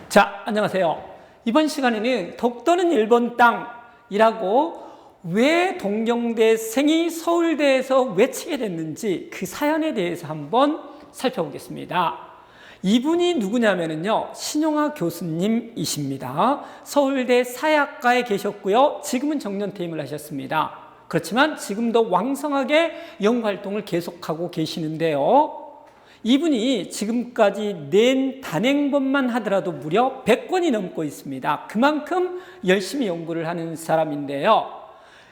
자, 안녕하세요. 이번 시간에는 독도는 일본 땅이라고 왜 동경대생이 서울대에서 외치게 됐는지 그 사연에 대해서 한번 살펴보겠습니다. 이분이 누구냐면요, 신용하 교수님이십니다. 서울대 사회학과에 계셨고요. 지금은 정년퇴임을 하셨습니다. 그렇지만 지금도 왕성하게 연구활동을 계속하고 계시는데요. 이분이 지금까지 낸 단행본만 하더라도 무려 100권이 넘고 있습니다. 그만큼 열심히 연구를 하는 사람인데요.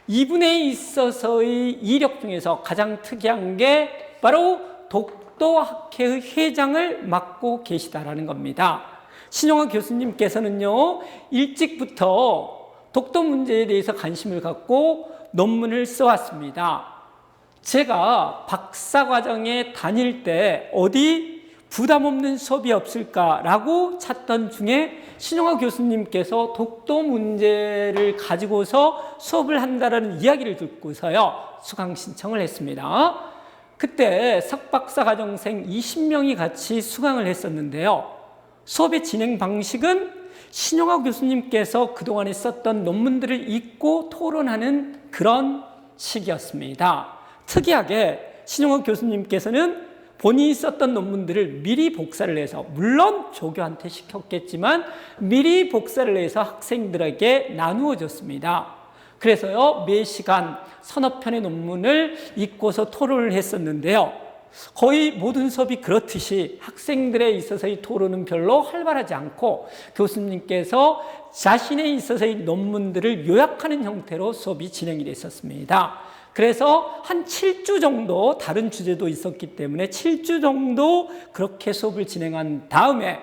이분에 있어서의 이력 중에서 가장 특이한 게 바로 독도학회의 회장을 맡고 계시다라는 겁니다. 신용하 교수님께서는요, 일찍부터 독도 문제에 대해서 관심을 갖고 논문을 써왔습니다. 제가 박사과정에 다닐 때 어디 부담 없는 수업이 없을까라고 찾던 중에 신용하 교수님께서 독도 문제를 가지고서 수업을 한다는 이야기를 듣고서요, 수강 신청을 했습니다. 그때 석박사과정생 20명이 같이 수강을 했었는데요. 수업의 진행 방식은 신용하 교수님께서 그동안에 썼던 논문들을 읽고 토론하는 그런 식이었습니다. 특이하게 신용하 교수님께서는 본인이 썼던 논문들을 미리 복사를 해서, 물론 조교한테 시켰겠지만 미리 복사를 해서 학생들에게 나누어 줬습니다. 그래서요, 매 시간 서너 편의 논문을 읽고서 토론을 했었는데요. 거의 모든 수업이 그렇듯이 학생들에 있어서의 토론은 별로 활발하지 않고 교수님께서 자신에 있어서의 논문들을 요약하는 형태로 수업이 진행이 됐었습니다. 그래서 한 7주 정도 다른 주제도 있었기 때문에 7주 정도 그렇게 수업을 진행한 다음에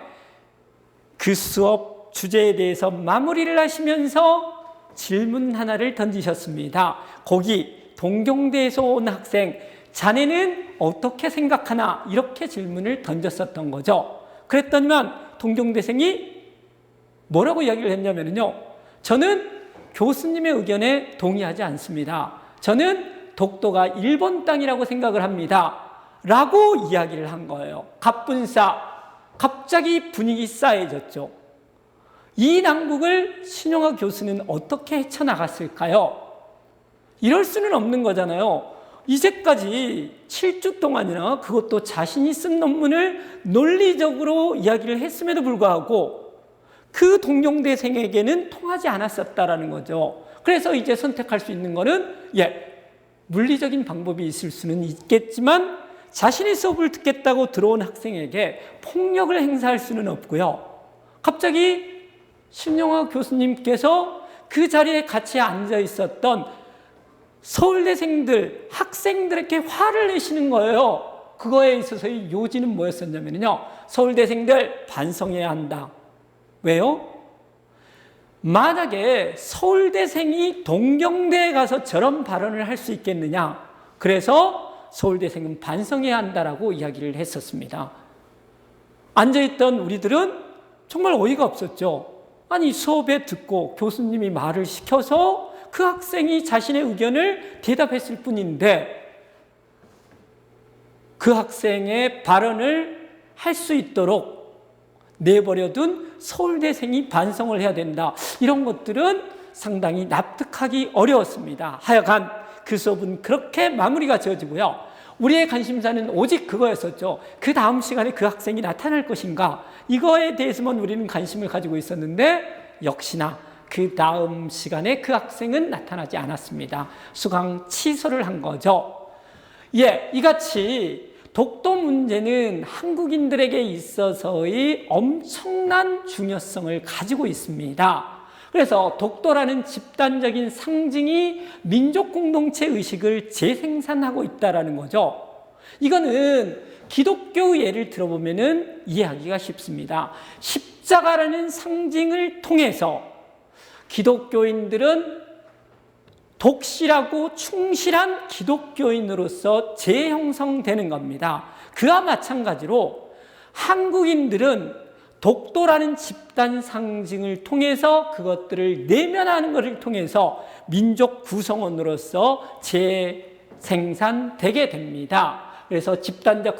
그 수업 주제에 대해서 마무리를 하시면서 질문 하나를 던지셨습니다. 거기 동경대에서 온 학생, 자네는 어떻게 생각하나? 이렇게 질문을 던졌었던 거죠. 그랬더니만 동경대생이 뭐라고 이야기를 했냐면요, 저는 교수님의 의견에 동의하지 않습니다. 저는 독도가 일본 땅이라고 생각을 합니다. 라고 이야기를 한 거예요. 갑분싸. 갑자기 분위기 싸해졌죠. 이 난국을 신용하 교수는 어떻게 헤쳐나갔을까요? 이럴 수는 없는 거잖아요. 이제까지 7주 동안이나, 그것도 자신이 쓴 논문을 논리적으로 이야기를 했음에도 불구하고 그 동경대생에게는 통하지 않았었다라는 거죠. 그래서 이제 선택할 수 있는 거는, 물리적인 방법이 있을 수는 있겠지만 자신의 수업을 듣겠다고 들어온 학생에게 폭력을 행사할 수는 없고요. 갑자기 신용하 교수님께서 그 자리에 같이 앉아 있었던 서울대생들, 학생들에게 화를 내시는 거예요. 그거에 있어서의 요지는 뭐였었냐면요, 서울대생들 반성해야 한다. 왜요? 만약에 서울대생이 동경대에 가서 저런 발언을 할 수 있겠느냐, 그래서 서울대생은 반성해야 한다라고 이야기를 했었습니다. 앉아있던 우리들은 정말 어이가 없었죠. 아니, 수업에 듣고 교수님이 말을 시켜서 그 학생이 자신의 의견을 대답했을 뿐인데 그 학생의 발언을 할 수 있도록 내버려둔 서울대생이 반성을 해야 된다. 이런 것들은 상당히 납득하기 어려웠습니다. 하여간 그 수업은 그렇게 마무리가 지어지고요. 우리의 관심사는 오직 그거였었죠. 그 다음 시간에 그 학생이 나타날 것인가, 이거에 대해서만 우리는 관심을 가지고 있었는데 역시나 그 다음 시간에 그 학생은 나타나지 않았습니다. 수강 취소를 한 거죠. 이같이 독도 문제는 한국인들에게 있어서의 엄청난 중요성을 가지고 있습니다. 그래서 독도라는 집단적인 상징이 민족 공동체 의식을 재생산하고 있다는 거죠. 이거는 기독교 예를 들어보면 이해하기가 쉽습니다. 십자가라는 상징을 통해서 기독교인들은 독실하고 충실한 기독교인으로서 재형성되는 겁니다. 그와 마찬가지로 한국인들은 독도라는 집단 상징을 통해서 그것들을 내면하는 것을 통해서 민족 구성원으로서 재생산되게 됩니다. 그래서 집단적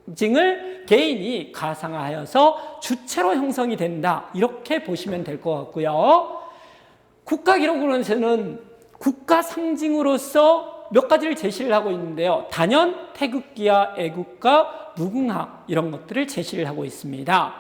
상징을 개인이 가상화하여서 주체로 형성이 된다. 이렇게 보시면 될 것 같고요. 국가기록원에서는 국가 상징으로서 몇 가지를 제시를 하고 있는데요. 단연, 태극기와 애국가, 무궁화 이런 것들을 제시를 하고 있습니다.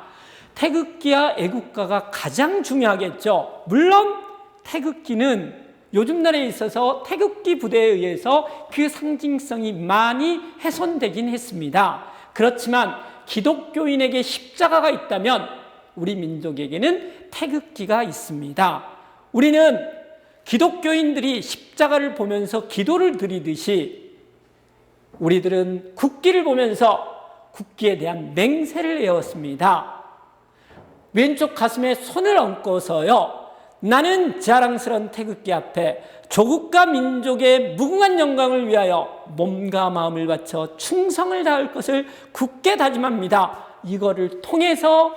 태극기와 애국가가 가장 중요하겠죠. 물론 태극기는 요즘 날에 있어서 태극기 부대에 의해서 그 상징성이 많이 훼손되긴 했습니다. 그렇지만 기독교인에게 십자가가 있다면 우리 민족에게는 태극기가 있습니다. 우리는 기독교인들이 십자가를 보면서 기도를 드리듯이 우리들은 국기를 보면서 국기에 대한 맹세를 외웠습니다. 왼쪽 가슴에 손을 얹고서요. 나는 자랑스러운 태극기 앞에 조국과 민족의 무궁한 영광을 위하여 몸과 마음을 바쳐 충성을 다할 것을 굳게 다짐합니다. 이거를 통해서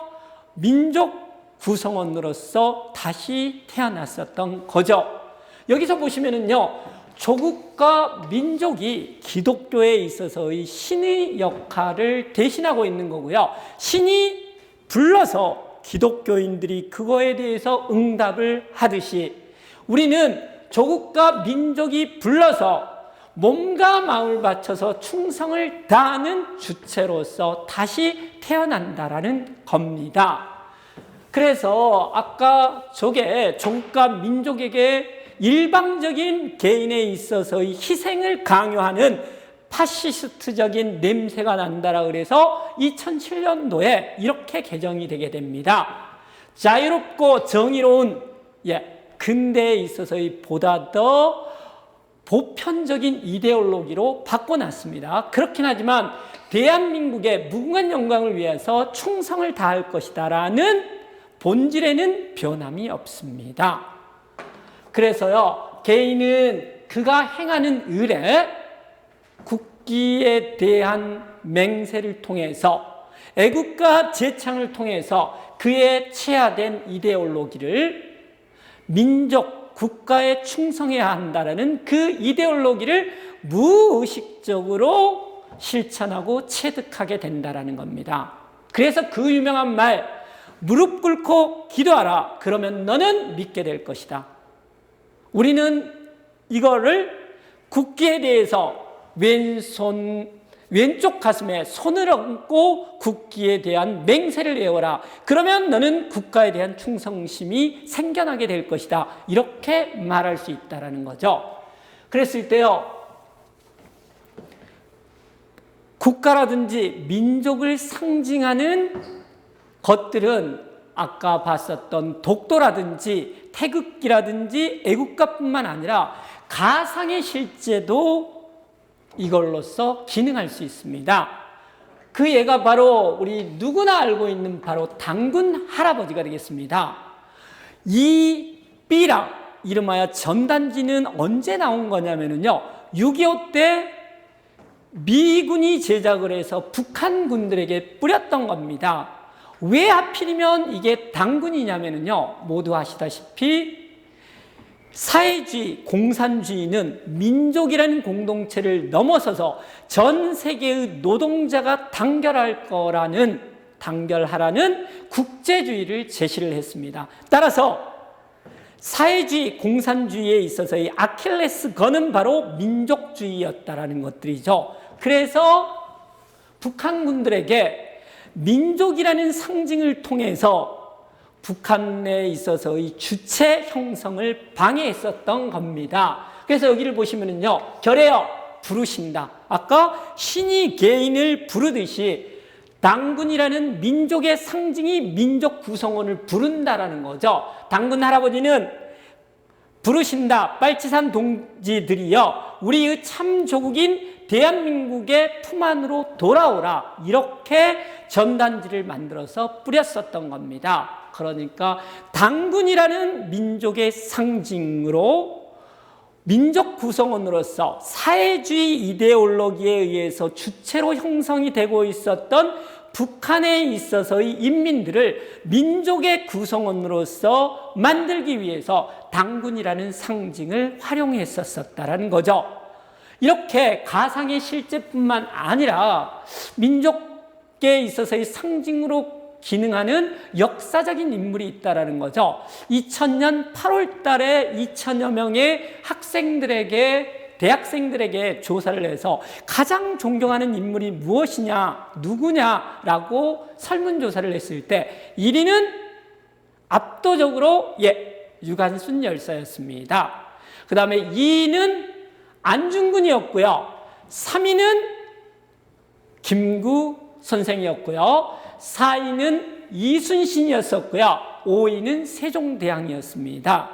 민족 구성원으로서 다시 태어났었던 거죠. 여기서 보시면은요, 조국과 민족이 기독교에 있어서의 신의 역할을 대신하고 있는 거고요. 신이 불러서 기독교인들이 그거에 대해서 응답을 하듯이 우리는 조국과 민족이 불러서 몸과 마음을 바쳐서 충성을 다하는 주체로서 다시 태어난다라는 겁니다. 그래서 아까 저게 조국과 민족에게 일방적인 개인에 있어서의 희생을 강요하는 파시스트적인 냄새가 난다라 그래서 2007년도에 이렇게 개정이 되게 됩니다. 자유롭고 정의로운 근대에 있어서의 보다 더 보편적인 이데올로기로 바꿔놨습니다. 그렇긴 하지만 대한민국의 무궁한 영광을 위해서 충성을 다할 것이다라는 본질에는 변함이 없습니다. 그래서요, 개인은 그가 행하는 일에 국기에 대한 맹세를 통해서 애국가 제창을 통해서 그의 체화된 이데올로기를 민족, 국가에 충성해야 한다는 그 이데올로기를 무의식적으로 실천하고 체득하게 된다는 겁니다. 그래서 그 유명한 말, 무릎 꿇고 기도하라. 그러면 너는 믿게 될 것이다. 우리는 이거를 국기에 대해서 왼쪽 가슴에 손을 얹고 국기에 대한 맹세를 외워라. 그러면 너는 국가에 대한 충성심이 생겨나게 될 것이다. 이렇게 말할 수 있다는 거죠. 그랬을 때요, 국가라든지 민족을 상징하는 것들은 아까 봤었던 독도라든지 태극기라든지 애국가뿐만 아니라 가상의 실제도 이걸로써 기능할 수 있습니다. 그 예가 바로 우리 누구나 알고 있는 바로 당군 할아버지가 되겠습니다. 이 삐라 이름하여 전단지는 언제 나온 거냐면요, 6.25 때 미군이 제작을 해서 북한 군들에게 뿌렸던 겁니다. 왜 하필이면 이게 당군이냐면요, 모두 아시다시피 사회주의, 공산주의는 민족이라는 공동체를 넘어서서 전 세계의 노동자가 단결하라는 국제주의를 제시를 했습니다. 따라서 사회주의, 공산주의에 있어서의 아킬레스건은 바로 민족주의였다라는 것들이죠. 그래서 북한군들에게 민족이라는 상징을 통해서 북한에 있어서의 주체 형성을 방해했었던 겁니다. 그래서 여기를 보시면은요, 결해여 부르신다. 아까 신이 개인을 부르듯이 당군이라는 민족의 상징이 민족 구성원을 부른다라는 거죠. 당군 할아버지는 부르신다. 빨치산 동지들이여 우리의 참 조국인 대한민국의 품 안으로 돌아오라. 이렇게 전단지를 만들어서 뿌렸었던 겁니다. 그러니까 당군이라는 민족의 상징으로 민족 구성원으로서 사회주의 이데올로기에 의해서 주체로 형성이 되고 있었던 북한에 있어서의 인민들을 민족의 구성원으로서 만들기 위해서 당군이라는 상징을 활용했었다라는 거죠. 이렇게 가상의 실제뿐만 아니라 민족 국계에 있어서의 상징으로 기능하는 역사적인 인물이 있다라는 거죠. 2000년 8월 달에 2000여 명의 대학생들에게 조사를 해서 가장 존경하는 인물이 무엇이냐, 누구냐라고 설문조사를 했을 때 1위는 압도적으로 유관순 열사였습니다. 그 다음에 2위는 안중근이었고요. 3위는 김구 선생이었고요. 4위는 이순신이었었고요. 5위는 세종대왕이었습니다.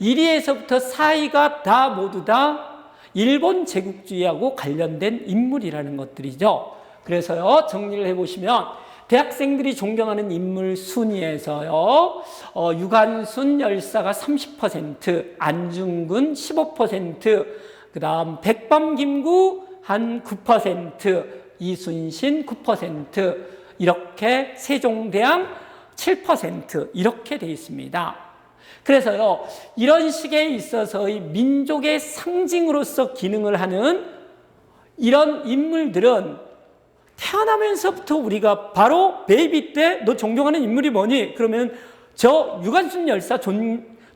1위에서부터 4위가 다 모두 다 일본 제국주의하고 관련된 인물이라는 것들이죠. 그래서요, 정리를 해보시면 대학생들이 존경하는 인물 순위에서요, 유관순 열사가 30%, 안중근 15%, 그 다음 백범김구 한 9%, 이순신 9%, 이렇게 세종대왕 7% 이렇게 되어 있습니다. 그래서요, 이런 식에 있어서의 민족의 상징으로서 기능을 하는 이런 인물들은 태어나면서부터 우리가 바로 베이비 때 너 존경하는 인물이 뭐니? 그러면 저 유관순 열사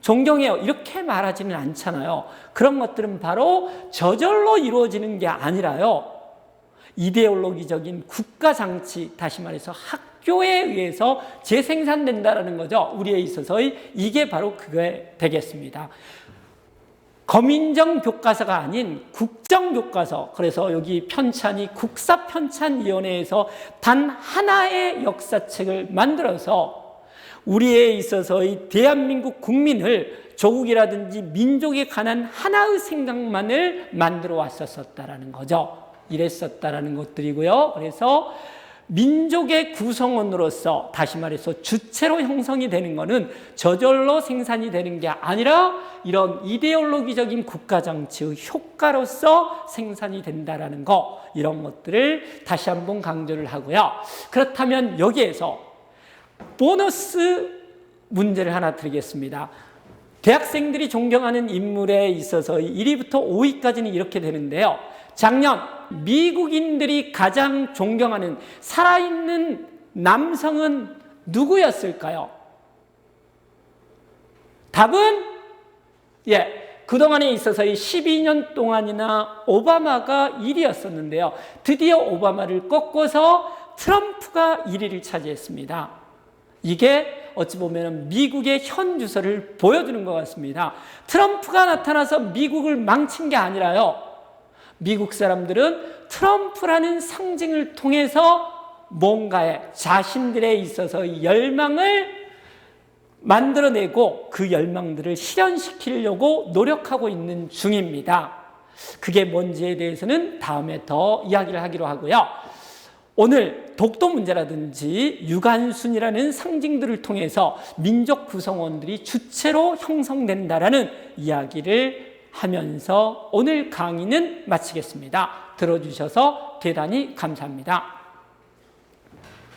존경해요. 이렇게 말하지는 않잖아요. 그런 것들은 바로 저절로 이루어지는 게 아니라요, 이데올로기적인 국가장치, 다시 말해서 학교에 의해서 재생산된다는 거죠. 우리에 있어서의 이게 바로 그게 되겠습니다. 검인정 교과서가 아닌 국정교과서, 그래서 여기 편찬이 국사편찬위원회에서 단 하나의 역사책을 만들어서 우리에 있어서의 대한민국 국민을 조국이라든지 민족에 관한 하나의 생각만을 만들어 왔었다라는 거죠. 이랬었다라는 것들이고요. 그래서 민족의 구성원으로서, 다시 말해서 주체로 형성이 되는 것은 저절로 생산이 되는 게 아니라 이런 이데올로기적인 국가정치의 효과로서 생산이 된다라는 거, 이런 것들을 다시 한번 강조를 하고요. 그렇다면 여기에서 보너스 문제를 하나 드리겠습니다. 대학생들이 존경하는 인물에 있어서 1위부터 5위까지는 이렇게 되는데요. 작년 미국인들이 가장 존경하는 살아있는 남성은 누구였을까요? 답은 그동안에 있어서 12년 동안이나 오바마가 1위였었는데요. 드디어 오바마를 꺾고서 트럼프가 1위를 차지했습니다. 이게 어찌 보면 미국의 현 주소를 보여주는 것 같습니다. 트럼프가 나타나서 미국을 망친 게 아니라요, 미국 사람들은 트럼프라는 상징을 통해서 뭔가에 자신들에 있어서 열망을 만들어내고 그 열망들을 실현시키려고 노력하고 있는 중입니다. 그게 뭔지에 대해서는 다음에 더 이야기를 하기로 하고요. 오늘 독도 문제라든지 유관순이라는 상징들을 통해서 민족 구성원들이 주체로 형성된다라는 이야기를 하면서 오늘 강의는 마치겠습니다. 들어주셔서 대단히 감사합니다.